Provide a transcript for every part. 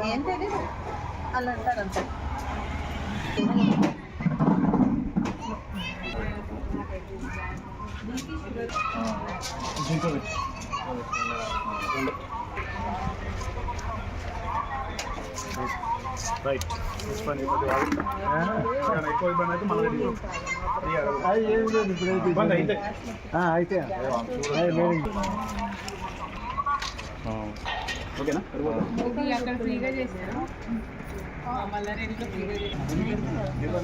ఏంటది అలా అంటారు అంతే. రైట్ ఎక్కువ ఇబ్బంది అయితే మళ్ళీ ఇబ్బంది అయితే ఓకేనా అక్కడ ఫ్రీగా చేశారు మల్లారెడ్డిలో ఫ్రీగా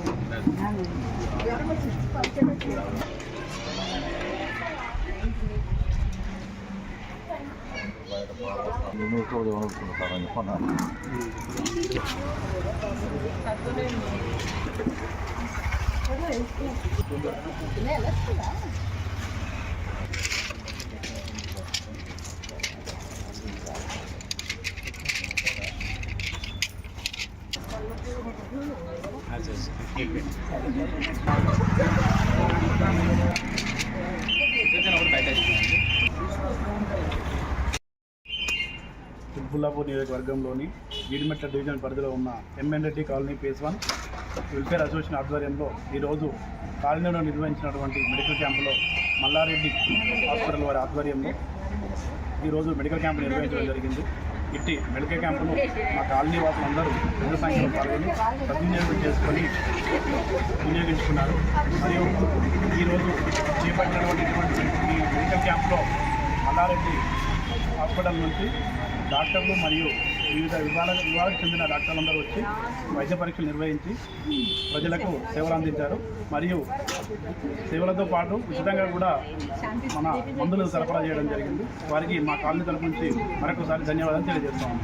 తుల్పుల్లాపూర్ నియోజకవర్గంలోని జీడిమెట్ల డివిజన్ పరిధిలో ఉన్న MN Reddy colony phase 1 welfare association ఆధ్వర్యంలో ఈరోజు కాలనీలో నిర్వహించినటువంటి మెడికల్ క్యాంపులో మల్లారెడ్డి హాస్పిటల్ వారి ఆధ్వర్యంలో ఈరోజు మెడికల్ క్యాంపు నిర్వహించడం జరిగింది. ఇట్టి మెడికల్ క్యాంపును మా కాలనీ వాసులందరూ పెద్ద సంఖ్యలో పాల్గొని సద్వినియోగం చేసుకొని వినియోగించుకున్నారు. మరియు ఈరోజు చేపట్టినటువంటి ఈ మెడికల్ క్యాంపులో మల్లారెడ్డి హాస్పిటల్ నుంచి డాక్టర్లు మరియు వివిధ విభాగాలకు చెందిన డాక్టర్లందరూ వచ్చి వైద్య పరీక్షలు నిర్వహించి ప్రజలకు సేవలు అందించారు. మరియు సేవలతో పాటు ఉచితంగా కూడా మన మందులు సరఫరా చేయడం జరిగింది. వారికి మా కాలనీ తరపు నుంచి మరొకసారి ధన్యవాదాలు తెలియజేస్తాము.